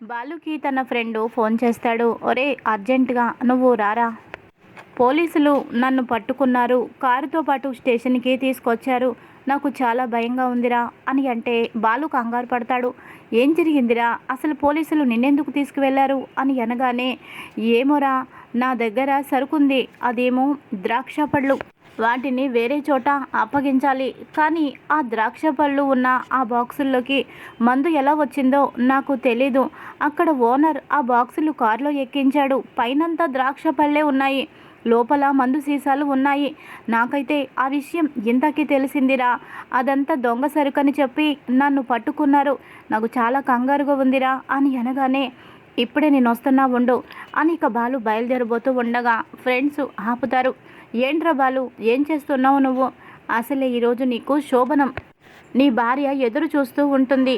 బాలుకి తన friend phone చేస్తాడు. ఒరే అర్జెంటుగా నువ్వు రారా, పోలీసులు నన్ను పట్టుకున్నారు, కారుతో పాటు స్టేషన్కి తీసుకొచ్చారు, నాకు చాలా భయంగా ఉందిరా అని అంటే బాలు కంగారు పడతాడు. ఏం జరిగిందిరా, అసలు పోలీసులు నిన్నెందుకు తీసుకువెళ్లారు అని అనగానే, ఏమోరా, నా దగ్గర సరుకుంది, అదేమో ద్రాక్ష పళ్ళు, వాటిని వేరే చోట అప్పగించాలి, కానీ ఆ ద్రాక్ష పళ్ళు ఉన్న ఆ బాక్సుల్లోకి మందు ఎలా వచ్చిందో నాకు తెలీదు, అక్కడ ఓనర్ ఆ బాక్సులు కారులో ఎక్కించాడు, పైనంతా ద్రాక్ష పళ్ళే ఉన్నాయి, లోపల మందు సీసాలు ఉన్నాయి, నాకైతే ఆ విషయం ఇంతకీ తెలిసిందిరా, అదంతా దొంగ సరుకని చెప్పి నన్ను పట్టుకున్నారు, నాకు చాలా కంగారుగా ఉందిరా అని అనగానే, ఇప్పుడే నేను వస్తున్నా ఉండు అని ఇక బాలు బయలుదేరబోతూ ఉండగా ఫ్రెండ్స్ ఆపుతారు. ఏంట్రా బాలు, ఏం చేస్తున్నావు నువ్వు, అసలే ఈరోజు నీకు శోభనం, నీ భార్య ఎదురు చూస్తూ ఉంటుంది,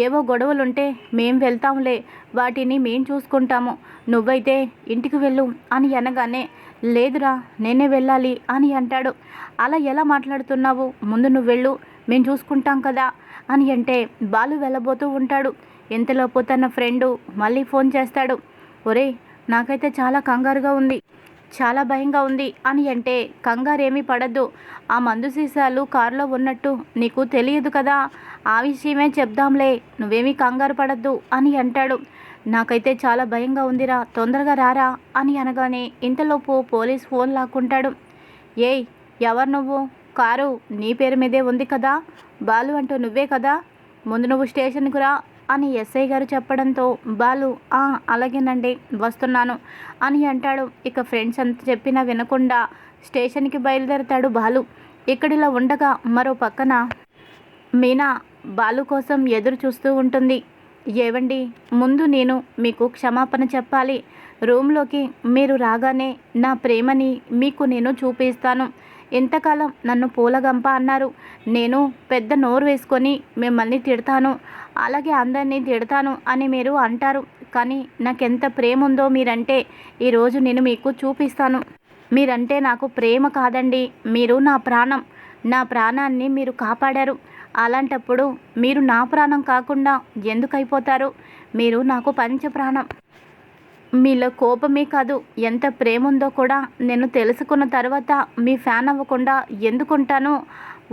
ఏవో గొడవలుంటే మేం వెళ్తాంలే, వాటిని మేం చూసుకుంటాము, నువ్వైతే ఇంటికి వెళ్ళు అని అనగానే, లేదురా నేనే వెళ్ళాలి అని అంటాడు. అలా ఎలా మాట్లాడుతున్నావు, ముందు నువ్వు వెళ్ళు, మేం చూసుకుంటాం కదా అని అంటే బాలు వెళ్ళబోతూ ఉంటాడు. ఇంతలోపు తన ఫ్రెండు మళ్ళీ ఫోన్ చేస్తాడు. ఒరే నాకైతే చాలా కంగారుగా ఉంది, చాలా భయంగా ఉంది అని అంటే, కంగారేమీ పడద్దు, ఆ మందు సీసాలు కారులో ఉన్నట్టు నీకు తెలియదు కదా, ఆ విషయమే చెప్దాంలే, నువ్వేమీ కంగారు పడద్దు అని అంటాడు. నాకైతే చాలా భయంగా ఉందిరా, తొందరగా రారా అని అనగానే ఇంతలోపు పోలీస్ ఫోన్ లాక్కుంటాడు. ఏయ్ ఎవరు నువ్వు, కారు నీ పేరు మీదే ఉంది కదా, బాలు అంటూ నువ్వే కదా, ముందు నువ్వు స్టేషన్కు రా అని ఎస్ఐ గారు చెప్పడంతో బాలు అలాగేనండి వస్తున్నాను అని అంటాడు. ఇక ఫ్రెండ్స్ అంత చెప్పినా వినకుండా స్టేషన్కి బయలుదేరతాడు బాలు. ఇక్కడిలా ఉండగా మరో పక్కన మీనా బాలు కోసం ఎదురు చూస్తూ ఉంటుంది. ఏవండి, ముందు నేను మీకు క్షమాపణ చెప్పాలి, రూమ్లోకి మీరు రాగానే నా ప్రేమని మీకు నేను చూపిస్తాను, ఇంతకాలం నన్ను పూలగంప అన్నారు, నేను పెద్ద నోరు వేసుకొని మిమ్మల్ని తిడతాను, అలాగే అందరినీ తిడతాను అని మీరు అంటారు, కానీ నాకెంత ప్రేమ ఉందో మీరంటే ఈరోజు నేను మీకు చూపిస్తాను, మీరంటే నాకు ప్రేమ కాదండి, మీరు నా ప్రాణం, నా ప్రాణాన్ని మీరు కాపాడారు, అలాంటప్పుడు మీరు నా ప్రాణం కాకుండా ఎందుకు అయిపోతారు, మీరు నాకు పంచప్రాణం, మీలో కోపమే కాదు ఎంత ప్రేమ ఉందో కూడా నేను తెలుసుకున్న తర్వాత మీ ఫ్యాన్ అవ్వకుండా ఎందుకుంటాను,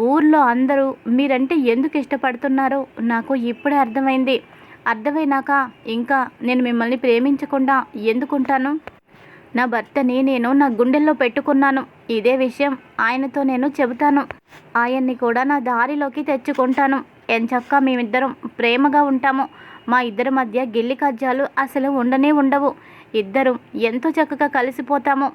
ఊర్లో అందరూ మీరంటే ఎందుకు ఇష్టపడుతున్నారో నాకు ఇప్పుడే అర్థమైంది, అర్థమైనాక ఇంకా నేను మిమ్మల్ని ప్రేమించకుండా ఎందుకుంటాను, నా భర్తని నేను నా గుండెల్లో పెట్టుకున్నాను, ఇదే విషయం ఆయనతో నేను చెబుతాను, ఆయన్ని కూడా నా దారిలోకి తెచ్చుకుంటాను, ఎంచక్కా మేమిద్దరం ప్రేమగా ఉంటాము, మా ఇద్దరి మధ్య గిల్లి కజ్జాలు అసలు ఉండనే ఉండవు, ఇద్దరం ఎంతో చక్కగా కలిసిపోతాము,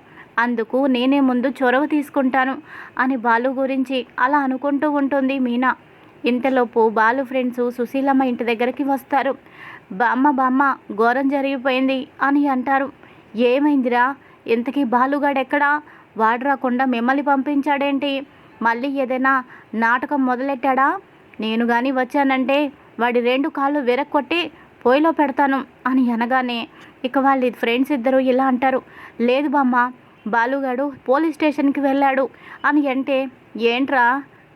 అందుకు నేనే ముందు చొరవ తీసుకుంటాను అని బాలు గురించి అలా అనుకుంటూ ఉంటుంది మీనా. ఇంతలోపు బాలు ఫ్రెండ్స్ సుశీలమ్మ ఇంటి దగ్గరికి వస్తారు. బామ్మ ఘోరం జరిగిపోయింది అని అంటారు. ఏమైందిరా, ఇంతకీ బాలుగాడెక్కడా, వాడు రాకుండా మిమ్మల్ని పంపించాడేంటి, మళ్ళీ ఏదైనా నాటకం మొదలెట్టాడా, నేను కానీ వచ్చానంటే వాడి 2 కాళ్ళు విరక్కొట్టి పొయ్యిలో పెడతాను అని అనగానే ఇక వాళ్ళ ఫ్రెండ్స్ ఇద్దరు ఇలా అంటారు. లేదు బామ్మ, బాలుగాడు పోలీస్ స్టేషన్కి వెళ్ళాడు అని అంటే, ఏంట్రా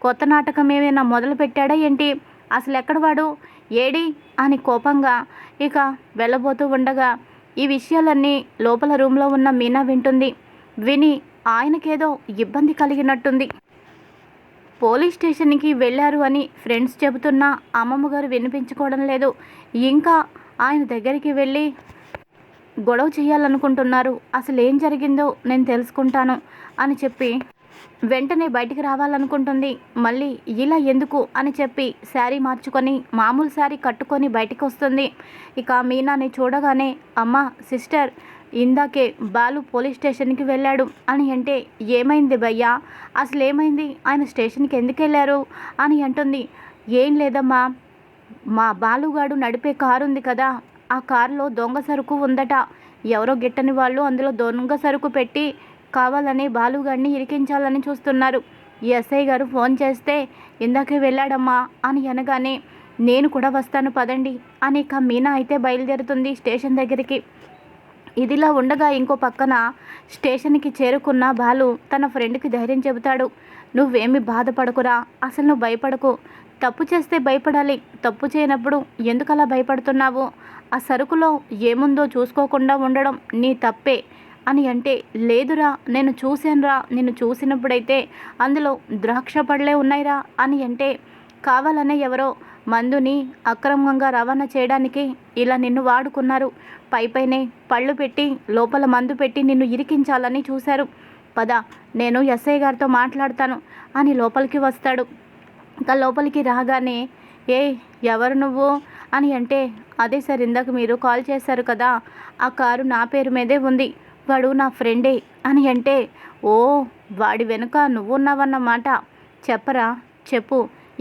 కొత్త నాటకం ఏమైనా మొదలు పెట్టాడా ఏంటి, అసలు ఎక్కడ వాడు, ఏడి అని కోపంగా ఇక వెళ్ళబోతూ ఉండగా ఈ విషయాలన్నీ లోపల రూమ్లో ఉన్న మీనా వింటుంది. విని ఆయనకేదో ఇబ్బంది కలిగినట్టుంది. పోలీస్ స్టేషన్కి వెళ్ళారు అని ఫ్రెండ్స్ చెబుతున్నా అమ్మమ్మగారు వినిపించుకోవడం లేదు. ఇంకా ఆయన దగ్గరికి వెళ్ళి గొడవ చేయాలనుకుంటున్నారు, అసలు ఏం జరిగిందో నేను తెలుసుకుంటాను అని చెప్పి వెంటనే బయటికి రావాలనుకుంటుంది. మళ్ళీ ఇలా ఎందుకు అని చెప్పి శారీ మార్చుకొని మామూలు శారీ కట్టుకొని బయటికి వస్తుంది. ఇక మీనాని చూడగానే, అమ్మ సిస్టర్, ఇందాకే బాలు పోలీస్ స్టేషన్కి వెళ్ళాడు అని అంటే, ఏమైంది భయ్యా, అసలు ఏమైంది, ఆయన స్టేషన్కి ఎందుకు వెళ్ళారు అని అంటుంది. ఏం లేదమ్మా, మా బాలుగాడు నడిపే కారు ఉంది కదా, ఆ కారులో దొంగ సరుకు ఉందట, ఎవరో గిట్టని వాళ్ళు అందులో దొంగ సరుకు పెట్టి కావాలని బాలుగాడిని ఇరికించాలని చూస్తున్నారు, ఎస్ఐ గారు ఫోన్ చేస్తే ఇందాకే వెళ్ళాడమ్మా అని అనగానే, నేను కూడా వస్తాను పదండి అని ఇక మీనా అయితే బయలుదేరుతుంది స్టేషన్ దగ్గరికి. ఇదిలా ఉండగా ఇంకో పక్కన స్టేషన్కి చేరుకున్న బాలు తన ఫ్రెండ్కి ధైర్యం చెబుతాడు. నువ్వేమి బాధపడకురా, అసలు నువ్వు భయపడకు, తప్పు చేస్తే భయపడాలి, తప్పు చేయనప్పుడు ఎందుకలా భయపడుతున్నావు, ఆ సరుకులో ఏముందో చూసుకోకుండా ఉండడం నీ తప్పే అని అంటే, లేదురా నేను చూశానురా, నేను చూసినప్పుడైతే అందులో ద్రాక్ష పళ్ళే ఉన్నాయిరా అని అంటే, కావాలనే ఎవరో మందుని అక్రమంగా రవాణా చేయడానికి ఇలా నిన్ను వాడుకున్నారు. పైపైనే పళ్ళు పెట్టి లోపల మందు పెట్టి నిన్ను ఇరికించాలని చూశారు. పద, నేను ఎస్ఐ గారితో మాట్లాడతాను అని లోపలికి వస్తాడు. ఇంకా లోపలికి రాగానే, ఏ ఎవరు నువ్వు అని అంటే, అదే సార్ ఇందాక మీరు కాల్ చేశారు కదా, ఆ కారు నా పేరు మీదే ఉంది, వాడు నా ఫ్రెండే అని అంటే, ఓ వాడి వెనుక నువ్వున్నావన్నమాట, చెప్పరా చెప్పు,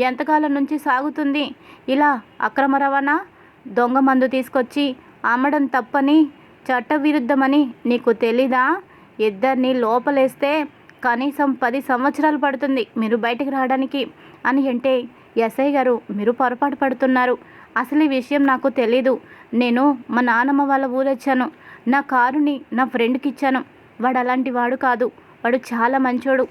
ఎంతకాలం నుంచి సాగుతుంది ఇలా అక్రమ రవాణా? దొంగ మందు తీసుకొచ్చి అమ్మడం తప్పని చట్టవిరుద్ధమని నీకు తెలీదా? ఇద్దరిని లోపలేస్తే కనీసం 10 సంవత్సరాలు పడుతుంది మీరు బయటికి రావడానికి అని అంటే, ఎస్ఐ గారు మీరు పొరపాటు పడుతున్నారు, అసలు ఈ విషయం నాకు తెలీదు, నేను మా నాన్నమ్మ వాళ్ళ ఊరొచ్చాను, నా కారుని నా ఫ్రెండ్కి ఇచ్చాను, వాడు అలాంటి వాడు కాదు, వాడు చాలా మంచోడు,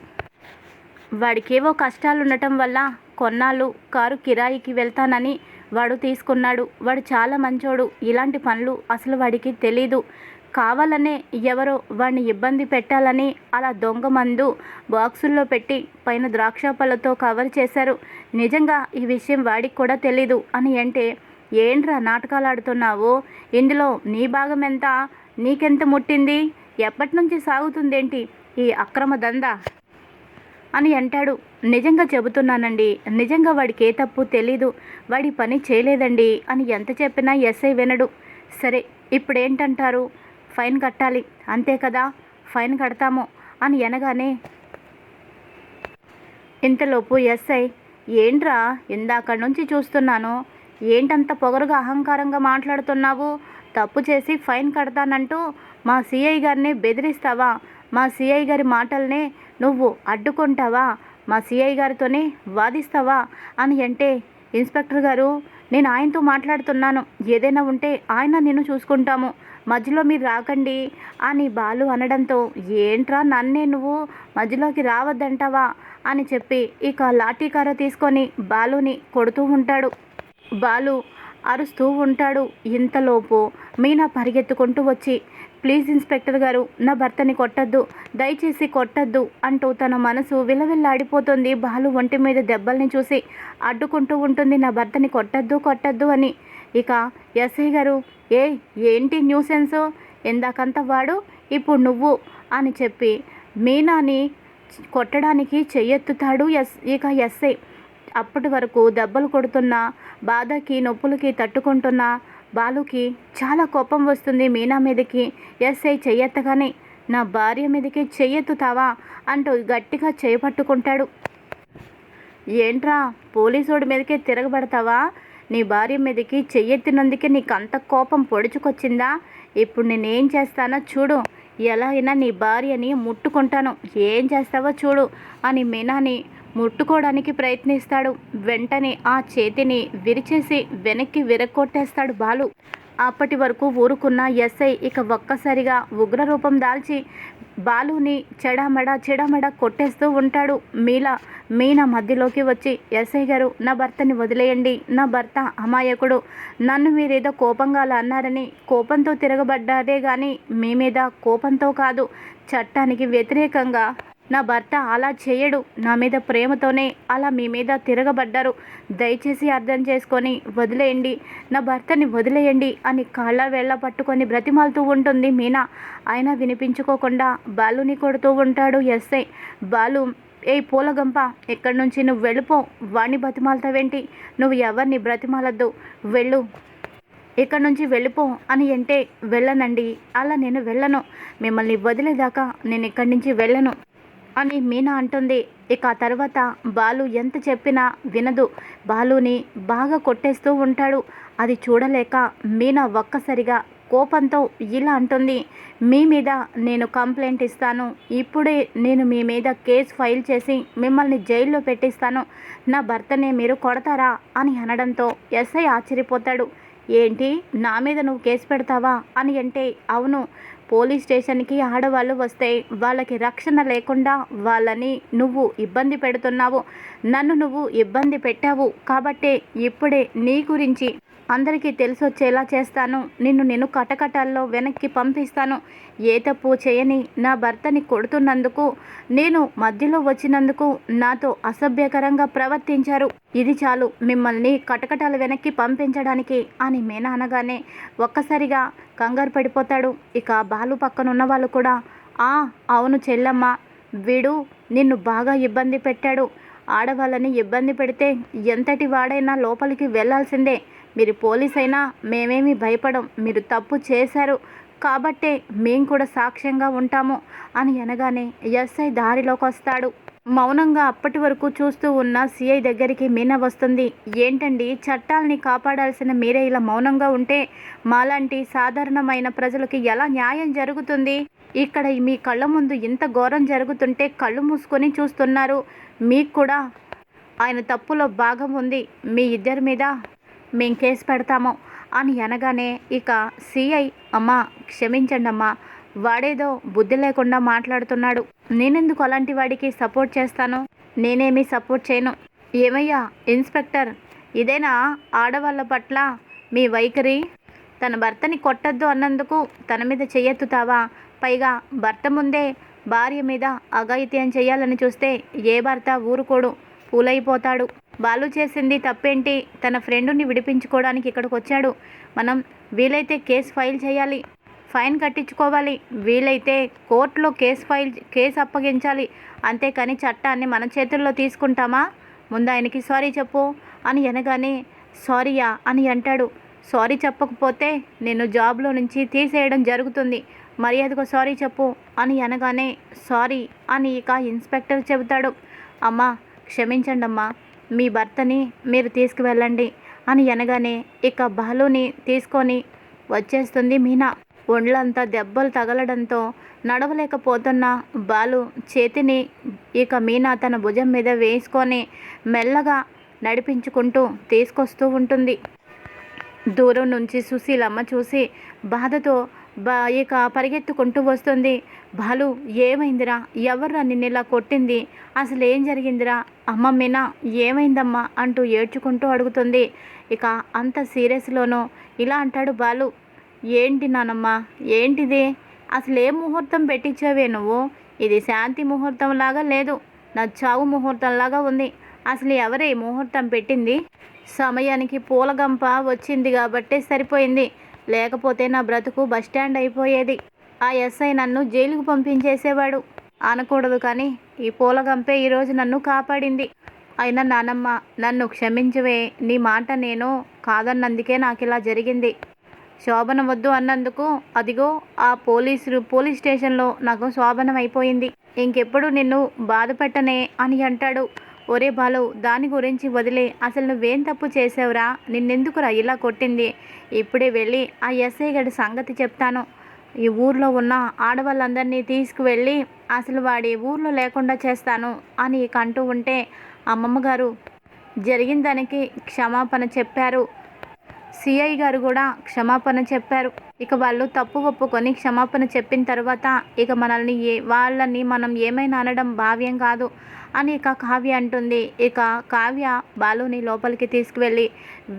వాడికేవో కష్టాలు ఉండటం వల్ల కొన్నాళ్ళు కారు కిరాయికి వెళ్తానని వాడు తీసుకున్నాడు, వాడు చాలా మంచోడు, ఇలాంటి పనులు అసలు వాడికి తెలీదు, కావాలనే ఎవరో వాడిని ఇబ్బంది పెట్టాలని అలా దొంగ మందు బాక్సుల్లో పెట్టి పైన ద్రాక్ష పళ్ళతో కవర్ చేశారు, నిజంగా ఈ విషయం వాడికి కూడా తెలీదు అని అంటే, ఏంట్రా నాటకాలు ఆడుతున్నావు, ఇందులో నీ భాగం ఎంత, నీకెంత ముట్టింది, ఎప్పటి నుంచి సాగుతుందేంటి ఈ అక్రమ దందా అని అంటాడు. నిజంగా చెబుతున్నానండి, నిజంగా వాడికి ఏ తప్పు తెలీదు, వాడి పని చేయలేదండి అని ఎంత చెప్పినా ఎస్ఐ వినడు. సరే ఇప్పుడేంటంటారు, ఫైన్ కట్టాలి అంతే కదా, ఫైన్ కడతాము అని అనగానే, ఇంతలోపు ఎస్ఐ, ఏంట్రా ఇందాక నుంచి చూస్తున్నాను, ఏంటంత పొగరుగా అహంకారంగా మాట్లాడుతున్నావు, తప్పు చేసి ఫైన్ కడతానంటూ మా సిఐ గారిని బెదిరిస్తావా, మా సిఐ గారి మాటల్నే నువ్వు అడ్డుకుంటావా, మా సిఐ గారితోనే వాదిస్తావా అని అంటే, ఇన్స్పెక్టర్ గారు నేను ఆయనతో మాట్లాడుతున్నాను, ఏదైనా ఉంటే ఆయన నిన్ను చూసుకుంటాము, మధ్యలో మీరు రాకండి అని బాలు అనడంతో, ఏంట్రా నన్నే నువ్వు మధ్యలోకి రావద్దంటావా అని చెప్పి ఇక లాఠీకార తీసుకొని బాలుని కొడుతూ ఉంటాడు. బాలు అరుస్తూ ఉంటాడు. ఇంతలోపు మీనా పరిగెత్తుకుంటూ వచ్చి, ప్లీజ్ ఇన్స్పెక్టర్ గారు నా భర్తని కొట్టద్దు, దయచేసి కొట్టద్దు అంటూ తన మనసు విలవిల్లాడిపోతుంది. బాలు ఒంటి మీద దెబ్బల్ని చూసి అడ్డుకుంటూ ఉంటుంది, నా భర్తని కొట్టద్దు కొట్టద్దు అని. ఇక ఎస్ఐ గారు, ఏంటి న్యూసెన్స్, ఇందాకంతా వాడు ఇప్పుడు నువ్వు అని చెప్పి మీనాని కొట్టడానికి చెయ్యెత్తుతాడు ఇక ఎస్ఐ. అప్పటి వరకు దెబ్బలు కొడుతున్న బాధకి నొప్పులకి తట్టుకుంటున్న బాలుకి చాలా కోపం వస్తుంది మీనా మీదకి. ఎస్ఐ చెయ్యెత్తగానే, నా భార్య మీదకి చెయ్యెత్తుతావా అంటూ గట్టిగా చేపట్టుకుంటాడు. ఏంట్రా పోలీసోడి మీదకే తిరగబడతావా, నీ భార్య మీదకి చెయ్యెత్తినందుకే నీకు అంత కోపం పొడుచుకొచ్చిందా, ఇప్పుడు నేనేం చేస్తానో చూడు, ఎలా అయినా నీ భార్యని ముట్టుకుంటాను, ఏం చేస్తావో చూడు అని మీనాని ముట్టుకోవడానికి ప్రయత్నిస్తాడు. వెంటనే ఆ చేతిని విరిచేసి వెనక్కి విరగొట్టేస్తాడు బాలు. అప్పటి వరకు ఊరుకున్న ఎస్ఐ ఇక ఒక్కసారిగా ఉగ్రరూపం దాల్చి బాలుని చెడమడ కొట్టేస్తూ ఉంటాడు. మీనా మధ్యలోకి వచ్చి, ఎస్ఐ గారు నా భర్తని వదిలేయండి, నా భర్త అమాయకుడు, నన్ను మీరేదో కోపంగా అలా అన్నారని కోపంతో తిరగబడ్డారే కానీ మీ మీద కోపంతో కాదు, చట్టానికి వ్యతిరేకంగా నా భర్త అలా చేయడు, నా మీద ప్రేమతోనే అలా మీ మీద తిరగబడ్డారు, దయచేసి అర్థం చేసుకొని వదిలేయండి, నా భర్తని వదిలేయండి అని కాళ్ళ వేళ్ళ పట్టుకొని బ్రతిమాలుతూ ఉంటుంది మీనా. అయినా వినిపించుకోకుండా బాలుని కొడుతూ ఉంటాడు ఎస్ఐ. బాలు, పూలగంప ఇక్కడి నుంచి నువ్వు వెళ్ళిపో, వాణ్ణి బ్రతిమాలతావేంటి, నువ్వు ఎవరిని బ్రతిమాలద్దు, వెళ్ళు, ఇక్కడ నుంచి వెళ్ళిపో అని అంటే, వెళ్ళనండి, అలా నేను వెళ్ళను, మిమ్మల్ని వదిలేదాకా నేను ఇక్కడి నుంచి వెళ్ళను అని మీనా అంటుంది. ఇక ఆ తర్వాత బాలు ఎంత చెప్పినా వినదు, బాలుని బాగా కొట్టేస్తూ ఉంటాడు. అది చూడలేక మీనా ఒక్కసారిగా కోపంతో ఇలా అంటుంది, మీ మీద నేను కంప్లైంట్ ఇస్తాను, ఇప్పుడే నేను మీ మీద కేసు ఫైల్ చేసి మిమ్మల్ని జైల్లో పెట్టిస్తాను, నా భర్తనే మీరు కొడతారా అని అనడంతో ఎస్ఐ ఆశ్చర్యపోతాడు. ఏంటి నా మీద నువ్వు కేసు పెడతావా అని అంటే, అవును, పోలీస్ స్టేషన్కి ఆడవాళ్ళు వస్తే వాళ్ళకి రక్షణ లేకుండా వాళ్ళని నువ్వు ఇబ్బంది పెడుతున్నావు, నన్ను నువ్వు ఇబ్బంది పెట్టావు కాబట్టే ఇప్పుడే నీ గురించి అందరికీ తెలిసొచ్చేలా చేస్తాను. నేను కటకటాల్లో వెనక్కి పంపిస్తాను. ఏ తప్పు చేయని నా భర్తని కొడుతున్నందుకు, నేను మధ్యలో వచ్చినందుకు నాతో అసభ్యకరంగా ప్రవర్తించారు. ఇది చాలు మిమ్మల్ని కటకటాల వెనక్కి పంపించడానికి అని మీనా అనగానే ఒక్కసారిగా కంగారు పడిపోతాడు. ఇక బాలు పక్కనున్న వాళ్ళు కూడా అవును చెల్లమ్మ, వీడు నిన్ను బాగా ఇబ్బంది పెట్టాడు. ఆడవాళ్ళని ఇబ్బంది పెడితే ఎంతటి వాడైనా లోపలికి వెళ్ళాల్సిందే. మీరు పోలీస్ అయినా మేమేమీ భయపడం. మీరు తప్పు చేశారు కాబట్టే మేం కూడా సాక్ష్యంగా ఉంటాము అని అనగానే ఎస్ఐ దారిలోకి వస్తాడు. మౌనంగా అప్పటి వరకు చూస్తూ ఉన్న సిఐ దగ్గరికి మీనా వస్తుంది. ఏంటండి, చట్టాలని కాపాడాల్సిన మీరే ఇలా మౌనంగా ఉంటే మాలాంటి సాధారణమైన ప్రజలకి ఎలా న్యాయం జరుగుతుంది? ఇక్కడ మీ కళ్ళ ముందు ఇంత ఘోరం జరుగుతుంటే కళ్ళు మూసుకొని చూస్తున్నారు. మీకు కూడా ఆయన తప్పులో భాగం ఉంది. మీ ఇద్దరి మీద మేం కేసు పెడతాము అని అనగానే ఇక సిఐ, అమ్మా క్షమించండి అమ్మా, వాడేదో బుద్ధి లేకుండా మాట్లాడుతున్నాడు. నేనెందుకు అలాంటి వాడికి సపోర్ట్ చేస్తాను? నేనేమీ సపోర్ట్ చేయను. ఏమయ్యా ఇన్స్పెక్టర్, ఇదేనా ఆడవాళ్ళ పట్ల మీ వైఖరి? తన భర్తని కొట్టద్దు అన్నందుకు తన మీద చెయ్యెత్తుతావా? పైగా భర్త ముందే భార్య మీద అఘాయిత్యం చేయాలని చూస్తే ఏ భర్త ఊరుకోడు, పూలైపోతాడు. బాలు చేసింది తప్పేంటి? తన ఫ్రెండుని విడిపించుకోవడానికి ఇక్కడికి వచ్చాడు. మనం వీలైతే కేసు ఫైల్ చేయాలి, ఫైన్ కట్టించుకోవాలి, వీలైతే కోర్టులో కేసు అప్పగించాలి. అంతేకాని చట్టాన్ని మన చేతుల్లో తీసుకుంటామా? ముందు ఆయనకి సారీ చెప్పు అని అనగానే సారీయా అని అంటాడు. సారీ చెప్పకపోతే నేను జాబ్లో నుంచి తీసేయడం జరుగుతుంది. మర్యాదగా సారీ చెప్పు అని అనగానే సారీ అని ఇక ఇన్స్పెక్టర్ చెబుతాడు. అమ్మా క్షమించండి అమ్మా, మీ భర్తని మీరు తీసుకువెళ్ళండి అని అనగానే ఇక బాలుని తీసుకొని వచ్చేస్తుంది మీనా. ఒండ్లంతా దెబ్బలు తగలడంతో నడవలేకపోతున్న బాలు చేతిని ఇక మీనా తన భుజం మీద వేసుకొని మెల్లగా నడిపించుకుంటూ తీసుకొస్తూ ఉంటుంది. దూరం నుంచి సుశీలమ్మ చూసి బాధతో ఇక పరిగెత్తుకుంటూ వస్తుంది. బాలు ఏమైందిరా? ఎవర్రా నిన్నిలా కొట్టింది? అసలు ఏం జరిగిందిరా? అమ్మ మీనా ఏమైందమ్మా అంటూ ఏడ్చుకుంటూ అడుగుతుంది. ఇక అంత సీరియస్లోనూ ఇలా అంటాడు బాలు. ఏంటి నానమ్మ, ఏంటిది? అసలు ఏ ముహూర్తం పెట్టించావే నువ్వు? ఇది శాంతి ముహూర్తం లాగా లేదు, నా చావు ముహూర్తంలాగా ఉంది. అసలు ఎవరే ముహూర్తం పెట్టింది? సమయానికి పూలగంప వచ్చింది కాబట్టే సరిపోయింది, లేకపోతే నా బ్రతుకు బస్టాండ్ అయిపోయేది. ఆ ఎస్ఐ నన్ను జైలుకు పంపించేసేవాడు అనకూడదు, కానీ ఈ పూలగంపే ఈరోజు నన్ను కాపాడింది. అయినా నానమ్మ నన్ను క్షమించవే, నీ మాట నేను కాదన్నందుకే నాకు ఇలా జరిగింది. శోభన వద్దు అన్నందుకు అదిగో ఆ పోలీస్ స్టేషన్లో నాకు శోభనం అయిపోయింది. ఇంకెప్పుడు నిన్ను బాధ పెట్టనే అని అంటాడు. ఒరే బాలు, దాని గురించి వదిలే, అసలు నువ్వేం తప్పు చేసావురా? నిన్నెందుకురా ఇలా కొట్టింది? ఇప్పుడే వెళ్ళి ఆ ఎస్ఐ గడి సంగతి చెప్తాను. ఈ ఊర్లో ఉన్న ఆడవాళ్ళందరినీ తీసుకువెళ్ళి అసలు వాడి ఊర్లో లేకుండా చేస్తాను అని అంటూ ఉంటే అమ్మమ్మ గారు జరిగిన దానికి క్షమాపణ చెప్పారు. సిఐ గారు కూడా క్షమాపణ చెప్పారు. ఇక వాళ్ళు తప్పు ఒప్పుకొని క్షమాపణ చెప్పిన తర్వాత ఇక వాళ్ళని మనం ఏమైనా అనడం భావ్యం కాదు అని ఇక కావ్య అంటుంది. ఇక కావ్య బాలుని లోపలికి తీసుకువెళ్ళి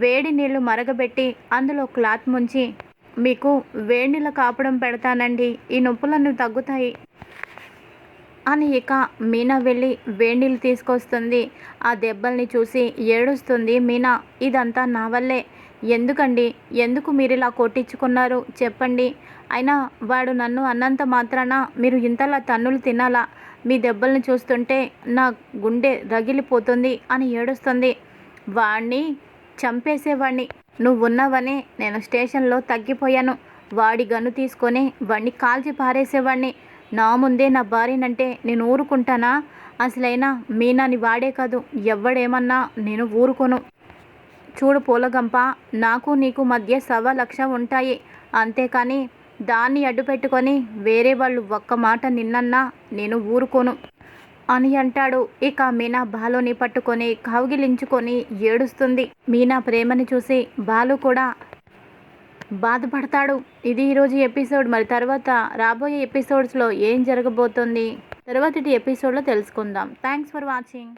వేడి నీళ్లు మరగబెట్టి అందులో క్లాత్ ముంచి, మీకు వేడి నీళ్ళ కాపడం పెడతానండి, ఈ నొప్పులను తగ్గుతాయి అని ఇక మీనా వెళ్ళి వేడినీళ్ళు తీసుకొస్తుంది. ఆ దెబ్బల్ని చూసి ఏడుస్తుంది మీనా. ఇదంతా నా వల్లే. ఎందుకండి, ఎందుకు మీరు ఇలా కొట్టించుకున్నారు చెప్పండి? అయినా వాడు నన్ను అన్నంత మాత్రాన మీరు ఇంతలా తన్నులు తినాలా? మీ దెబ్బల్ని చూస్తుంటే నా గుండె రగిలిపోతుంది అని ఏడుస్తుంది. వాణ్ణి చంపేసేవాణ్ణి, నువ్వున్నావని నేను స్టేషన్లో తగ్గిపోయాను. వాడి గన్ను తీసుకొని వాణ్ణి కాల్చి పారేసేవాణ్ణి. నా ముందే నా భార్యనంటే నేను ఊరుకుంటానా? అసలైనా మీనాని వాడే కాదు, ఎవడేమన్నా నేను ఊరుకోను. చూడు పూలగంప, నాకు నీకు మధ్య 1,00,000 ఉంటాయి, అంతేకాని దాన్ని అడ్డు పెట్టుకొని వేరే వాళ్ళు ఒక్క మాట నిన్నన్నా నేను ఊరుకోను అని అంటాడు. ఇక మీనా బాలుని పట్టుకొని కౌగిలించుకొని ఏడుస్తుంది. మీనా ప్రేమని చూసి బాలు కూడా బాధపడతాడు. ఇది ఈరోజు ఎపిసోడ్. మరి తర్వాత రాబోయే ఎపిసోడ్స్లో ఏం జరగబోతుంది తర్వాతి ఎపిసోడ్లో తెలుసుకుందాం. Thanks for watching.